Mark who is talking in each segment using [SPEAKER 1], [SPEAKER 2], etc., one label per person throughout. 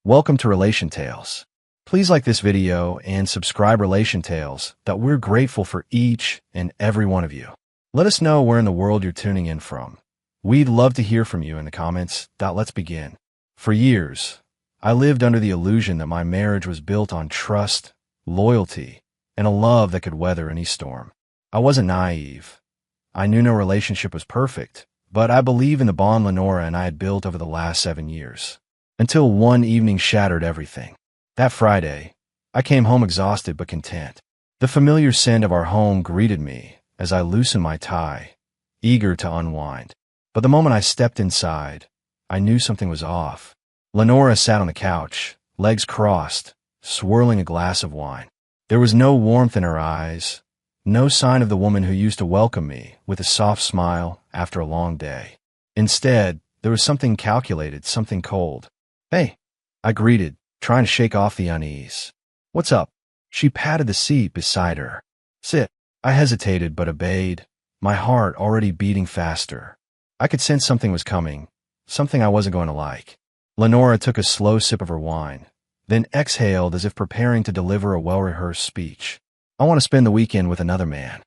[SPEAKER 1] Welcome to Relation Tales. Please like this video and subscribe Relation Tales that we're grateful for each and every one of you. Let us know where in the world you're tuning in from. We'd love to hear from you in the comments. Let's begin. For years, I lived under the illusion that my marriage was built on trust, loyalty, and a love that could weather any storm. I wasn't naive. I knew no relationship was perfect, but I believe in the bond Lenora and I had built over the last 7 years. Until one evening shattered everything. That Friday, I came home exhausted but content. The familiar scent of our home greeted me as I loosened my tie, eager to unwind. But the moment I stepped inside, I knew something was off. Lenora sat on the couch, legs crossed, swirling a glass of wine. There was no warmth in her eyes, no sign of the woman who used to welcome me with a soft smile after a long day. Instead, there was something calculated, something cold. "Hey," I greeted, trying to shake off the unease. "What's up?" She patted the seat beside her. "Sit." I hesitated but obeyed, my heart already beating faster. I could sense something was coming, something I wasn't going to like. Lenora took a slow sip of her wine, then exhaled as if preparing to deliver a well-rehearsed speech. "I want to spend the weekend with another man."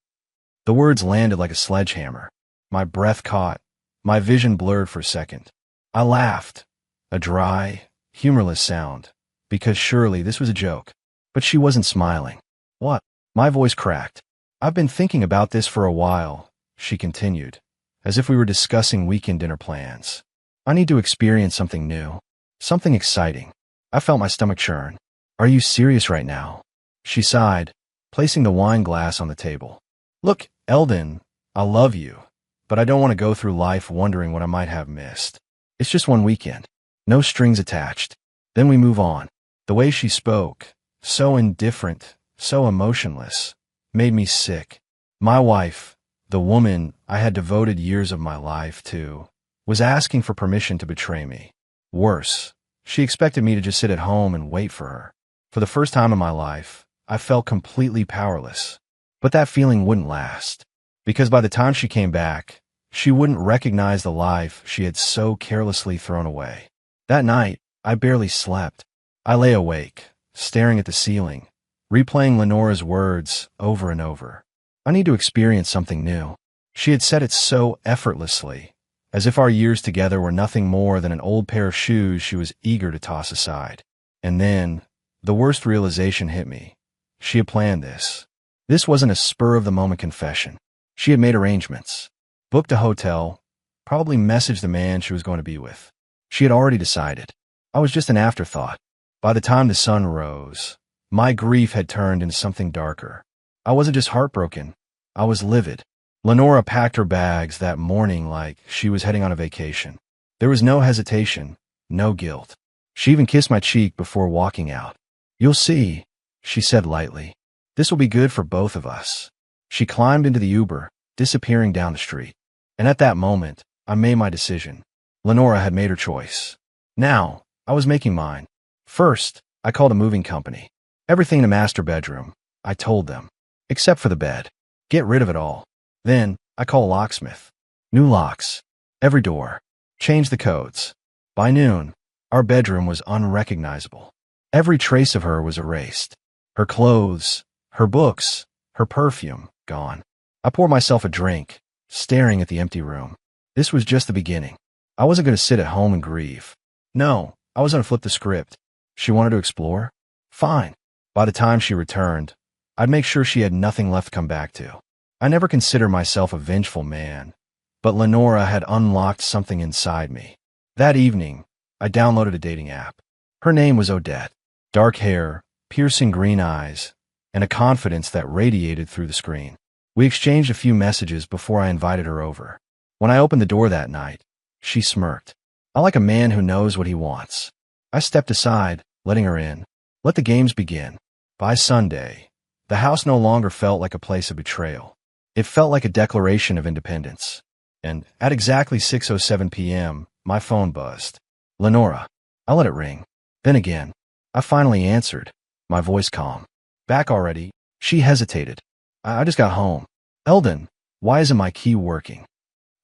[SPEAKER 1] The words landed like a sledgehammer. My breath caught, my vision blurred for a second. I laughed, a dry, humorless sound, because surely this was a joke. But she wasn't smiling. "What?" My voice cracked. "I've been thinking about this for a while," she continued, as if we were discussing weekend dinner plans. "I need to experience something new, something exciting." I felt my stomach churn. "Are you serious right now?" She sighed, placing the wine glass on the table. "Look, Eldon, I love you, but I don't want to go through life wondering what I might have missed. It's just one weekend. No strings attached. Then we move on." The way she spoke, so indifferent, so emotionless, made me sick. My wife, the woman I had devoted years of my life to, was asking for permission to betray me. Worse, she expected me to just sit at home and wait for her. For the first time in my life, I felt completely powerless. But that feeling wouldn't last, because by the time she came back, she wouldn't recognize the life she had so carelessly thrown away. That night, I barely slept. I lay awake, staring at the ceiling, replaying Lenora's words over and over. "I need to experience something new." She had said it so effortlessly, as if our years together were nothing more than an old pair of shoes she was eager to toss aside. And then, the worst realization hit me. She had planned this. This wasn't a spur-of-the-moment confession. She had made arrangements, booked a hotel, probably messaged the man she was going to be with. She had already decided. I was just an afterthought. By the time the sun rose, my grief had turned into something darker. I wasn't just heartbroken. I was livid. Lenora packed her bags that morning like she was heading on a vacation. There was no hesitation, no guilt. She even kissed my cheek before walking out. "You'll see," she said lightly. "This will be good for both of us." She climbed into the Uber, disappearing down the street. And at that moment, I made my decision. Lenora had made her choice. Now, I was making mine. First, I called a moving company. Everything in the master bedroom, I told them, except for the bed. Get rid of it all. Then, I called a locksmith. New locks. Every door. Change the codes. By noon, our bedroom was unrecognizable. Every trace of her was erased. Her clothes, her books, her perfume, gone. I poured myself a drink, staring at the empty room. This was just the beginning. I wasn't going to sit at home and grieve. No, I was going to flip the script. She wanted to explore? Fine. By the time she returned, I'd make sure she had nothing left to come back to. I never considered myself a vengeful man, but Lenora had unlocked something inside me. That evening, I downloaded a dating app. Her name was Odette. Dark hair, piercing green eyes, and a confidence that radiated through the screen. We exchanged a few messages before I invited her over. When I opened the door that night, she smirked. I like a man who knows what he wants. I stepped aside, letting her in. Let the games begin. By Sunday, the house no longer felt like a place of betrayal. It felt like a declaration of independence. And at exactly 6:07 p.m., my phone buzzed. "Lenora." I let it ring. Then again. I finally answered, my voice calm. "Back already?" She hesitated. I just got home." "Eldon, why isn't my key working?"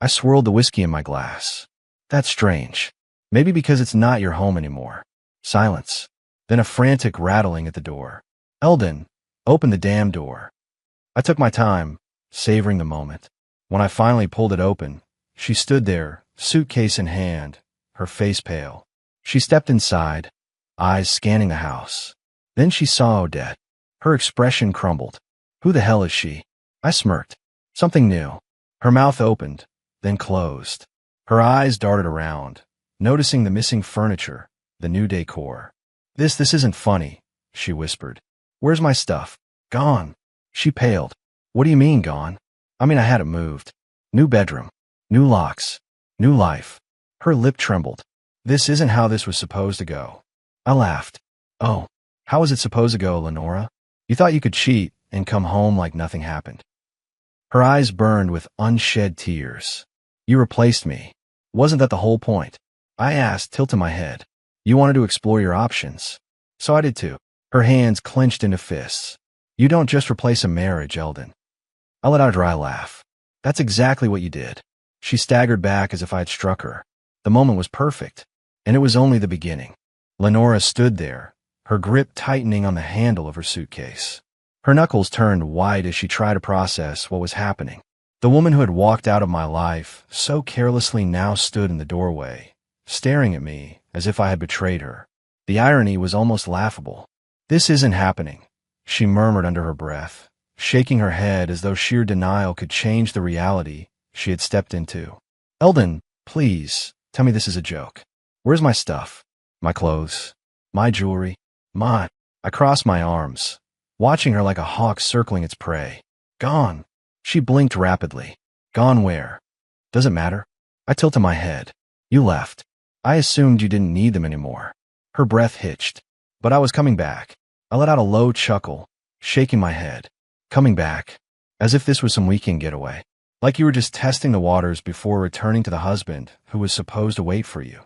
[SPEAKER 1] I swirled the whiskey in my glass. "That's strange. Maybe because it's not your home anymore. Silence. Then a frantic rattling at the door. Eldon, open the damn door. I took my time, savoring the moment. When I finally pulled it open, she stood there, suitcase in hand, her face pale. She stepped inside, eyes scanning the house. Then she saw Odette. Her expression crumbled. Who the hell is she? I smirked. Something new. Her mouth opened, then closed. Her eyes darted around, noticing the missing furniture, the new decor. This isn't funny, she whispered. Where's my stuff? Gone. She paled. What do you mean gone? I mean I had it moved. New bedroom. New locks. New life. Her lip trembled. This isn't how this was supposed to go. I laughed. Oh, how was it supposed to go, Lenora? You thought you could cheat and come home like nothing happened. Her eyes burned with unshed tears. You replaced me. Wasn't that the whole point? I asked, tilting my head. You wanted to explore your options. So I did too. Her hands clenched into fists. You don't just replace a marriage, Eldon. I let out a dry laugh. That's exactly what you did. She staggered back as if I had struck her. The moment was perfect, and it was only the beginning. Lenora stood there, her grip tightening on the handle of her suitcase. Her knuckles turned white as she tried to process what was happening. The woman who had walked out of my life so carelessly now stood in the doorway, staring at me as if I had betrayed her. The irony was almost laughable. This isn't happening, she murmured under her breath, shaking her head as though sheer denial could change the reality she had stepped into. Eldon, please, tell me this is a joke. Where's my stuff? My clothes? My jewelry? Mine? I crossed my arms, watching her like a hawk circling its prey. Gone. She blinked rapidly. Gone where? Does it matter? I tilted my head. You left. I assumed you didn't need them anymore. Her breath hitched. But I was coming back. I let out a low chuckle, shaking my head. Coming back. As if this was some weekend getaway. Like you were just testing the waters before returning to the husband who was supposed to wait for you.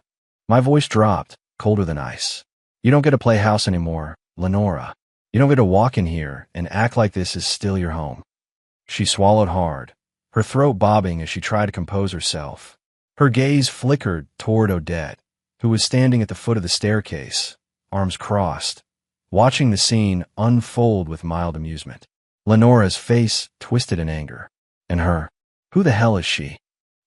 [SPEAKER 1] My voice dropped, colder than ice. You don't get to play house anymore, Lenora. You don't get to walk in here and act like this is still your home. She swallowed hard, her throat bobbing as she tried to compose herself. Her gaze flickered toward Odette, who was standing at the foot of the staircase, arms crossed, watching the scene unfold with mild amusement. Lenora's face twisted in anger. And her, who the hell is she?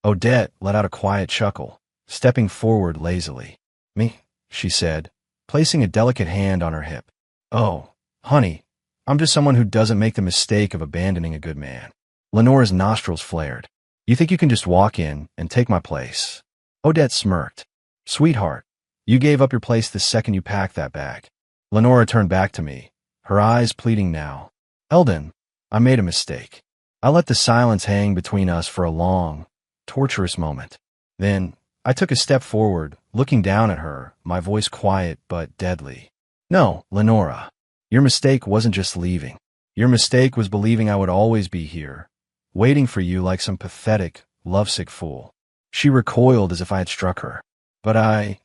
[SPEAKER 1] Odette let out a quiet chuckle, stepping forward lazily. Me, she said, placing a delicate hand on her hip. Oh, honey, I'm just someone who doesn't make the mistake of abandoning a good man. Lenora's nostrils flared. You think you can just walk in and take my place? Odette smirked. Sweetheart, you gave up your place the second you packed that bag. Lenora turned back to me, her eyes pleading now. Eldon, I made a mistake. I let the silence hang between us for a long, torturous moment. Then, I took a step forward, looking down at her, my voice quiet but deadly. No, Lenora. Your mistake wasn't just leaving. Your mistake was believing I would always be here, waiting for you like some pathetic, lovesick fool. She recoiled as if I had struck her. But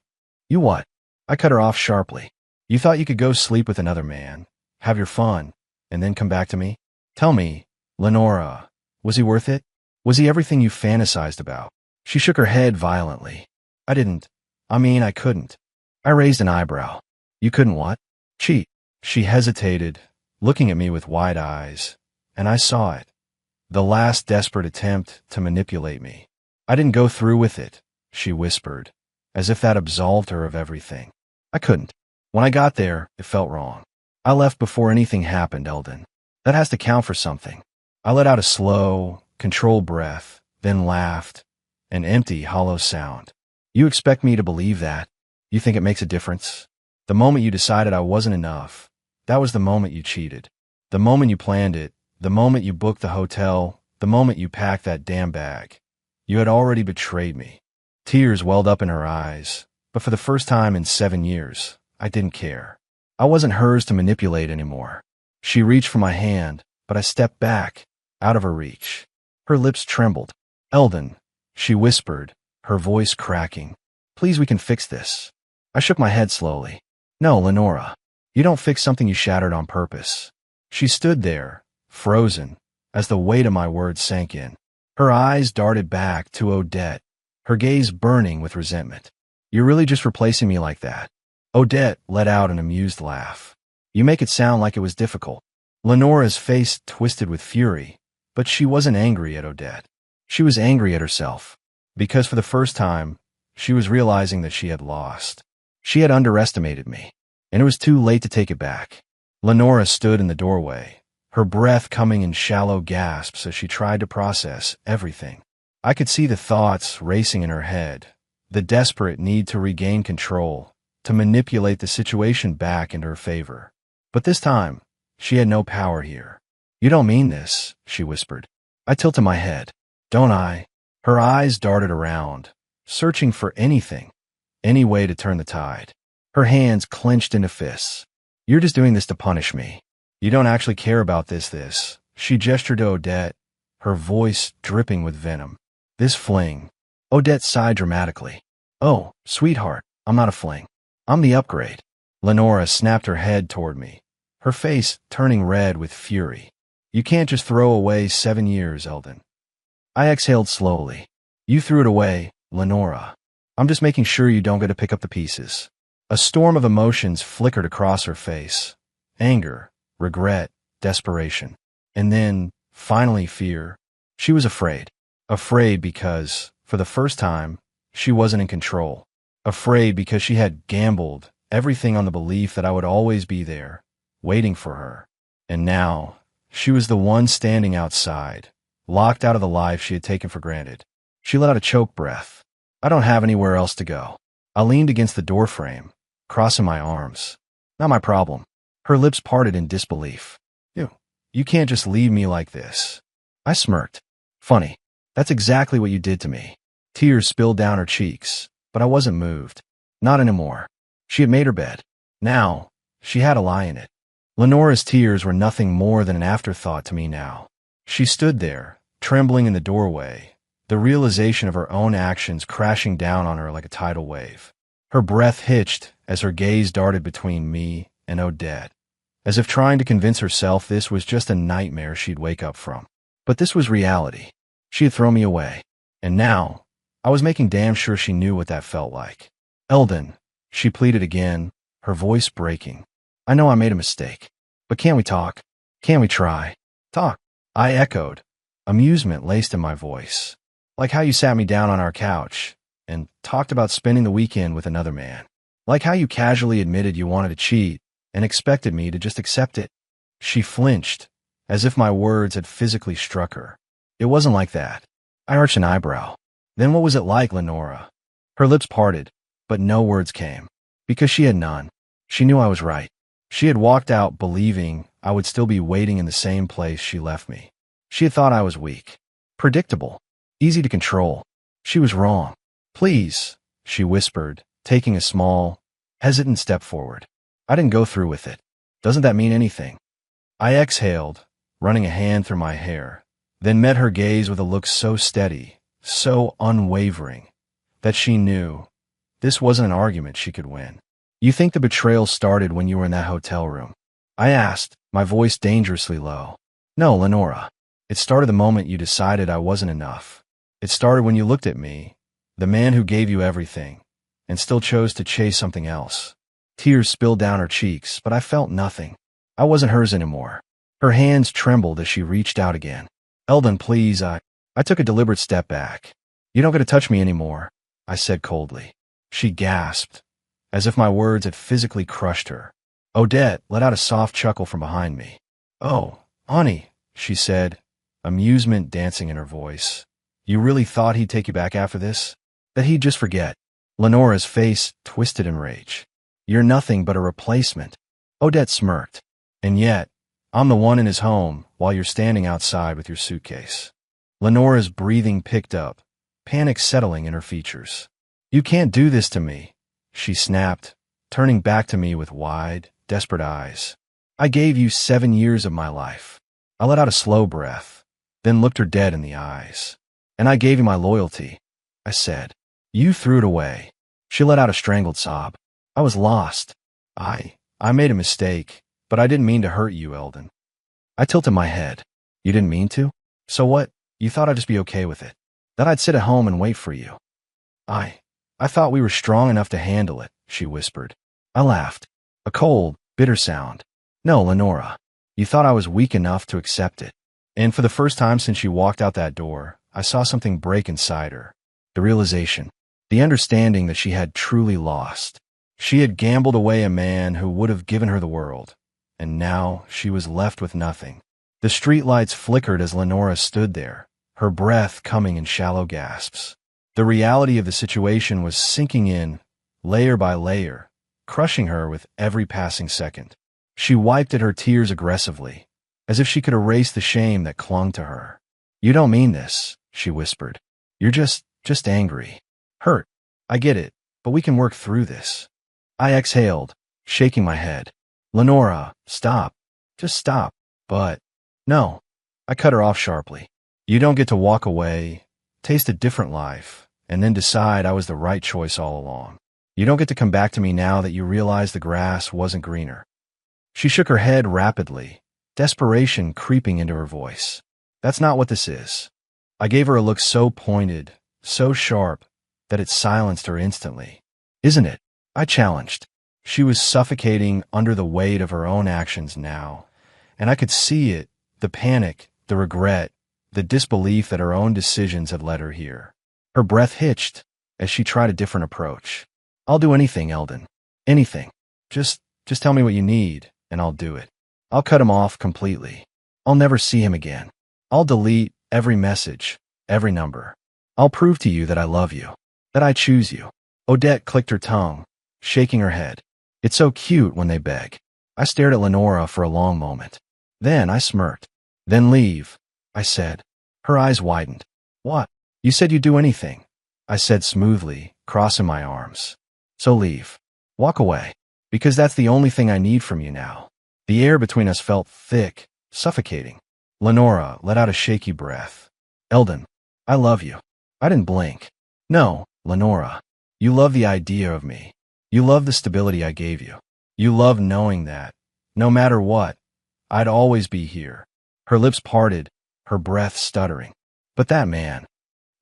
[SPEAKER 1] You what? I cut her off sharply. You thought you could go sleep with another man, have your fun, and then come back to me? Tell me, Lenora, was he worth it? Was he everything you fantasized about? She shook her head violently. I couldn't. I raised an eyebrow. You couldn't what? Cheat. She hesitated, looking at me with wide eyes, and I saw it. The last desperate attempt to manipulate me. I didn't go through with it, she whispered, as if that absolved her of everything. I couldn't. When I got there, it felt wrong. I left before anything happened, Eldon. That has to count for something. I let out a slow, controlled breath, then laughed, an empty, hollow sound. You expect me to believe that? You think it makes a difference? The moment you decided I wasn't enough, that was the moment you cheated. The moment you planned it, the moment you booked the hotel, the moment you packed that damn bag. You had already betrayed me. Tears welled up in her eyes, but for the first time in 7 years, I didn't care. I wasn't hers to manipulate anymore. She reached for my hand, but I stepped back, out of her reach. Her lips trembled. Eldon, she whispered, her voice cracking. Please, we can fix this. I shook my head slowly. No, Lenora. You don't fix something you shattered on purpose. She stood there, frozen, as the weight of my words sank in. Her eyes darted back to Odette, her gaze burning with resentment. You're really just replacing me like that? Odette let out an amused laugh. You make it sound like it was difficult. Lenora's face twisted with fury, but she wasn't angry at Odette. She was angry at herself, because for the first time, she was realizing that she had lost. She had underestimated me, and it was too late to take it back. Lenora stood in the doorway, her breath coming in shallow gasps as she tried to process everything. I could see the thoughts racing in her head, the desperate need to regain control, to manipulate the situation back into her favor. But this time, she had no power here. You don't mean this, she whispered. I tilted my head. Don't I? Her eyes darted around, searching for anything, any way to turn the tide. Her hands clenched into fists. You're just doing this to punish me. You don't actually care about this. She gestured to Odette, her voice dripping with venom. This fling. Odette sighed dramatically. Oh, sweetheart, I'm not a fling. I'm the upgrade. Lenora snapped her head toward me, her face turning red with fury. You can't just throw away 7 years, Eldon. I exhaled slowly. You threw it away, Lenora. I'm just making sure you don't get to pick up the pieces. A storm of emotions flickered across her face. Anger, regret, desperation. And then, finally, fear. She was afraid. Afraid because, for the first time, she wasn't in control. Afraid because she had gambled everything on the belief that I would always be there, waiting for her. And now, she was the one standing outside, locked out of the life she had taken for granted. She let out a choked breath. I don't have anywhere else to go. I leaned against the doorframe, crossing my arms. Not my problem. Her lips parted in disbelief. You can't just leave me like this. I smirked. Funny. That's exactly what you did to me. Tears spilled down her cheeks, but I wasn't moved. Not anymore. She had made her bed. Now, she had a lie in it. Lenora's tears were nothing more than an afterthought to me now. She stood there, trembling in the doorway, the realization of her own actions crashing down on her like a tidal wave. Her breath hitched as her gaze darted between me and Odette, as if trying to convince herself this was just a nightmare she'd wake up from. But this was reality. She had thrown me away. And now, I was making damn sure she knew what that felt like. Eldon, she pleaded again, her voice breaking. I know I made a mistake. But can't we talk? Can't we try? Talk. I echoed, amusement laced in my voice. Like how you sat me down on our couch and talked about spending the weekend with another man. Like how you casually admitted you wanted to cheat and expected me to just accept it. She flinched, as if my words had physically struck her. It wasn't like that. I arched an eyebrow. Then what was it like, Lenora? Her lips parted, but no words came. Because she had none. She knew I was right. She had walked out believing I would still be waiting in the same place she left me. She had thought I was weak. Predictable. Easy to control. She was wrong. Please, she whispered, taking a small, hesitant step forward. I didn't go through with it. Doesn't that mean anything? I exhaled, running a hand through my hair, then met her gaze with a look so steady, so unwavering, that she knew this wasn't an argument she could win. You think the betrayal started when you were in that hotel room? I asked, my voice dangerously low. No, Lenora. It started the moment you decided I wasn't enough. It started when you looked at me, the man who gave you everything, and still chose to chase something else. Tears spilled down her cheeks, but I felt nothing. I wasn't hers anymore. Her hands trembled as she reached out again. Eldon, please, I took a deliberate step back. You don't get to touch me anymore, I said coldly. She gasped, as if my words had physically crushed her. Odette let out a soft chuckle from behind me. Oh, honey, she said, amusement dancing in her voice. You really thought he'd take you back after this? That he'd just forget? Lenora's face twisted in rage. You're nothing but a replacement. Odette smirked. And yet, I'm the one in his home while you're standing outside with your suitcase. Lenora's breathing picked up, panic settling in her features. You can't do this to me, she snapped, turning back to me with wide, desperate eyes. I gave you 7 years of my life. I let out a slow breath, then looked her dead in the eyes. And I gave you my loyalty, I said. You threw it away. She let out a strangled sob. I was lost. I made a mistake, but I didn't mean to hurt you, Eldon. I tilted my head. You didn't mean to? So what? You thought I'd just be okay with it? That I'd sit at home and wait for you? I thought we were strong enough to handle it, she whispered. I laughed. A cold, bitter sound. No, Lenora. You thought I was weak enough to accept it. And for the first time since she walked out that door, I saw something break inside her. The realization. The understanding that she had truly lost. She had gambled away a man who would have given her the world. And now she was left with nothing. The streetlights flickered as Lenora stood there, her breath coming in shallow gasps. The reality of the situation was sinking in, layer by layer, crushing her with every passing second. She wiped at her tears aggressively, as if she could erase the shame that clung to her. You don't mean this, she whispered. You're just angry. Hurt. I get it, but we can work through this. I exhaled, shaking my head. Lenora, stop. Just stop. But, no. I cut her off sharply. You don't get to walk away, taste a different life, and then decide I was the right choice all along. You don't get to come back to me now that you realize the grass wasn't greener. She shook her head rapidly, desperation creeping into her voice. That's not what this is. I gave her a look so pointed, so sharp, that it silenced her instantly. Isn't it? I challenged. She was suffocating under the weight of her own actions now, and I could see it, the panic, the regret, the disbelief that her own decisions had led her here. Her breath hitched as she tried a different approach. I'll do anything, Eldon. Anything. Just tell me what you need, and I'll do it. I'll cut him off completely. I'll never see him again. I'll delete every message, every number. I'll prove to you that I love you, that I choose you. Odette clicked her tongue, shaking her head. It's so cute when they beg. I stared at Lenora for a long moment. Then I smirked. Then leave, I said. Her eyes widened. What? You said you'd do anything, I said smoothly, crossing my arms. So leave. Walk away. Because that's the only thing I need from you now. The air between us felt thick, suffocating. Lenora let out a shaky breath. Eldon, I love you. I didn't blink. No, Lenora. You love the idea of me. You love the stability I gave you. You love knowing that, no matter what, I'd always be here. Her lips parted, her breath stuttering. But that man,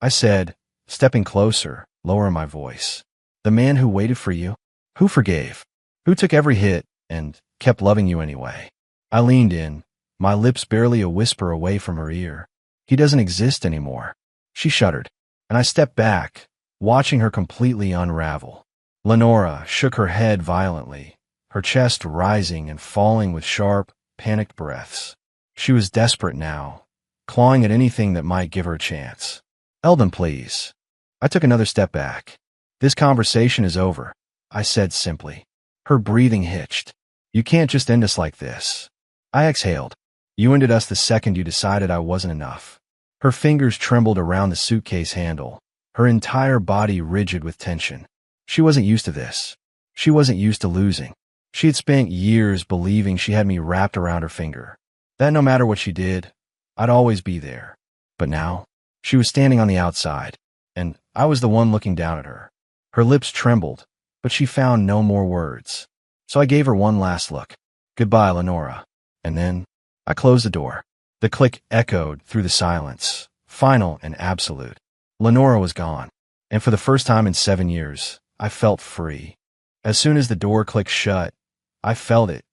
[SPEAKER 1] I said, stepping closer, lowering my voice. The man who waited for you, who forgave, who took every hit and kept loving you anyway. I leaned in, my lips barely a whisper away from her ear. He doesn't exist anymore. She shuddered, and I stepped back, watching her completely unravel. Lenora shook her head violently, her chest rising and falling with sharp, panicked breaths. She was desperate now, clawing at anything that might give her a chance. Eldon, please. I took another step back. This conversation is over, I said simply. Her breathing hitched. You can't just end us like this. I exhaled. You ended us the second you decided I wasn't enough. Her fingers trembled around the suitcase handle, her entire body rigid with tension. She wasn't used to this. She wasn't used to losing. She had spent years believing she had me wrapped around her finger, that no matter what she did, I'd always be there. But now, she was standing on the outside, and I was the one looking down at her. Her lips trembled, but she found no more words. So I gave her one last look. Goodbye, Lenora. And then, I closed the door. The click echoed through the silence, final and absolute. Lenora was gone, and for the first time in 7 years, I felt free. As soon as the door clicked shut, I felt it,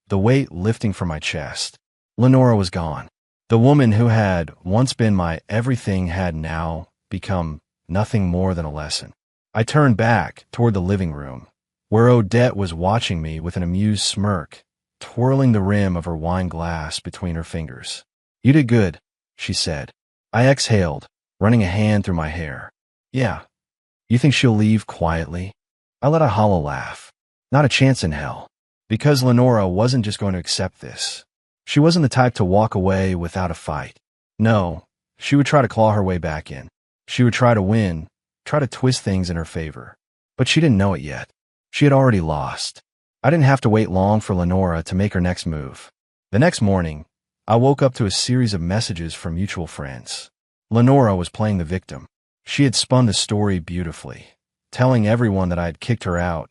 [SPEAKER 1] the weight lifting from my chest. Lenora was gone. The woman who had once been my everything had now become nothing more than a lesson. I turned back toward the living room, where Odette was watching me with an amused smirk, twirling the rim of her wine glass between her fingers. You did good, she said. I exhaled, running a hand through my hair. Yeah. You think she'll leave quietly? I let a hollow laugh. Not a chance in hell. Because Lenora wasn't just going to accept this. She wasn't the type to walk away without a fight. No, she would try to claw her way back in. She would try to win, try to twist things in her favor. But she didn't know it yet. She had already lost. I didn't have to wait long for Lenora to make her next move. The next morning, I woke up to a series of messages from mutual friends. Lenora was playing the victim. She had spun the story beautifully, telling everyone that I had kicked her out,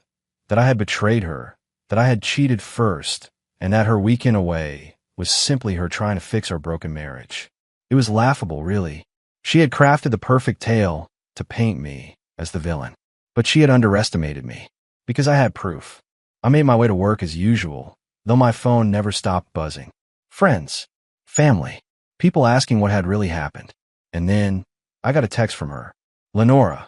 [SPEAKER 1] that I had betrayed her, that I had cheated first, and that her weekend away was simply her trying to fix our broken marriage. It was laughable, really. She had crafted the perfect tale to paint me as the villain. But she had underestimated me, because I had proof. I made my way to work as usual, though my phone never stopped buzzing. Friends, family, people asking what had really happened. And then, I got a text from her. Lenora,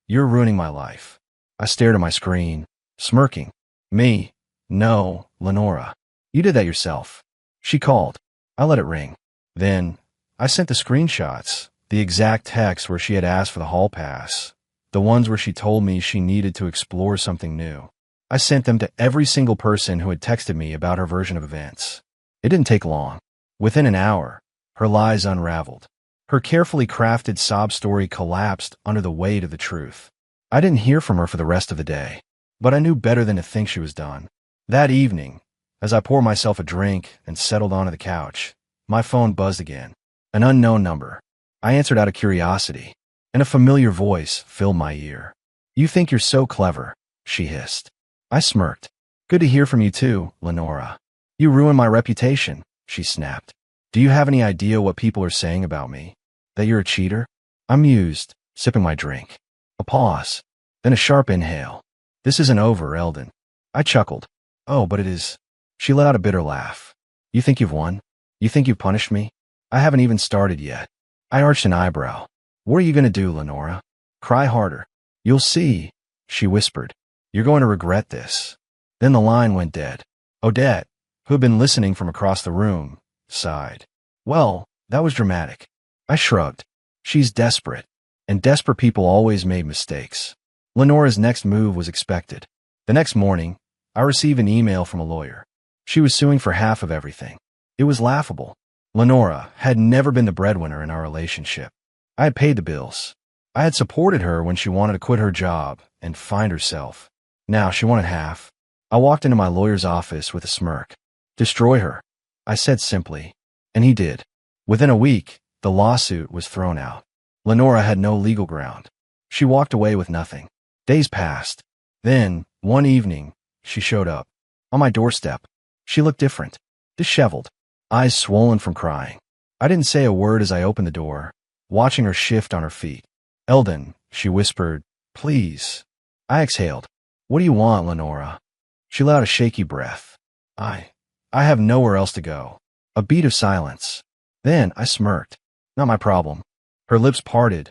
[SPEAKER 1] you're ruining my life. I stared at my screen, smirking. Me? No, Lenora. You did that yourself. She called. I let it ring. Then, I sent the screenshots, the exact text where she had asked for the hall pass, the ones where she told me she needed to explore something new. I sent them to every single person who had texted me about her version of events. It didn't take long. Within an hour, her lies unraveled. Her carefully crafted sob story collapsed under the weight of the truth. I didn't hear from her for the rest of the day, but I knew better than to think she was done. That evening, as I poured myself a drink and settled onto the couch, my phone buzzed again. An unknown number. I answered out of curiosity, and a familiar voice filled my ear. You think you're so clever, she hissed. I smirked. Good to hear from you too, Lenora. You ruined my reputation, she snapped. Do you have any idea what people are saying about me? That you're a cheater? I mused, sipping my drink. A pause, then a sharp inhale. This isn't over, Eldon. I chuckled. Oh, but it is. She let out a bitter laugh. You think you've won? You think you've punished me? I haven't even started yet. I arched an eyebrow. What are you going to do, Lenora? Cry harder. You'll see, she whispered. You're going to regret this. Then the line went dead. Odette, who had been listening from across the room, sighed. Well, that was dramatic. I shrugged. She's desperate, and desperate people always made mistakes. Lenora's next move was expected. The next morning, I received an email from a lawyer. She was suing for half of everything. It was laughable. Lenora had never been the breadwinner in our relationship. I had paid the bills. I had supported her when she wanted to quit her job and find herself. Now she wanted half. I walked into my lawyer's office with a smirk. Destroy her, I said simply, and he did. Within a week, the lawsuit was thrown out. Lenora had no legal ground. She walked away with nothing. Days passed. Then, one evening, she showed up. On my doorstep. She looked different. Disheveled. Eyes swollen from crying. I didn't say a word as I opened the door, watching her shift on her feet. Eldon, she whispered, please. I exhaled. What do you want, Lenora? She let out a shaky breath. I have nowhere else to go. A beat of silence. Then I smirked. Not my problem. Her lips parted,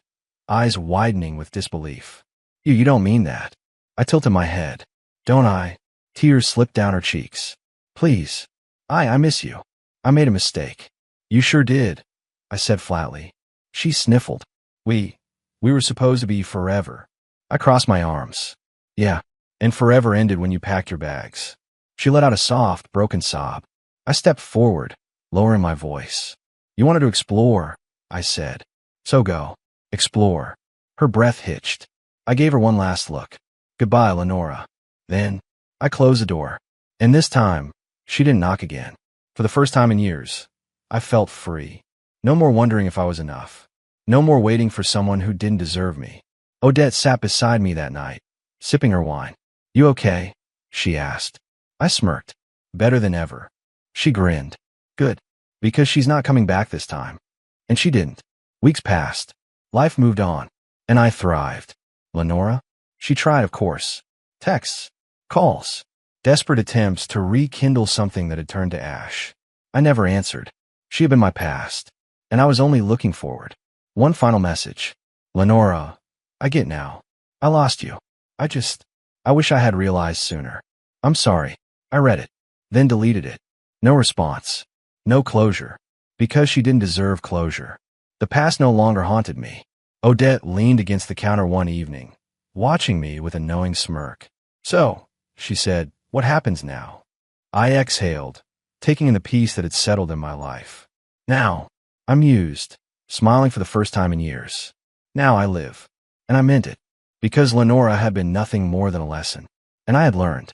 [SPEAKER 1] eyes widening with disbelief. You don't mean that. I tilted my head. Don't I? Tears slipped down her cheeks. Please. I miss you. I made a mistake. You sure did, I said flatly. She sniffled. We were supposed to be forever. I crossed my arms. Yeah, and forever ended when you packed your bags. She let out a soft, broken sob. I stepped forward, lowering my voice. You wanted to explore, I said. So go. Explore. Her breath hitched. I gave her one last look. Goodbye, Lenora. Then, I closed the door. And this time, she didn't knock again. For the first time in years, I felt free. No more wondering if I was enough. No more waiting for someone who didn't deserve me. Odette sat beside me that night, sipping her wine. You okay? She asked. I smirked. Better than ever. She grinned. Good. Because she's not coming back this time. And she didn't. Weeks passed. Life moved on. And I thrived. Lenora? She tried, of course. Texts. Calls. Desperate attempts to rekindle something that had turned to ash. I never answered. She had been my past. And I was only looking forward. One final message. Lenora, I get now. I lost you. I wish I had realized sooner. I'm sorry. I read it. Then deleted it. No response. No closure. Because she didn't deserve closure. The past no longer haunted me. Odette leaned against the counter one evening, watching me with a knowing smirk. So, she said, what happens now? I exhaled, taking in the peace that had settled in my life. Now, I mused, smiling for the first time in years. Now I live. And I meant it. Because Lenora had been nothing more than a lesson. And I had learned.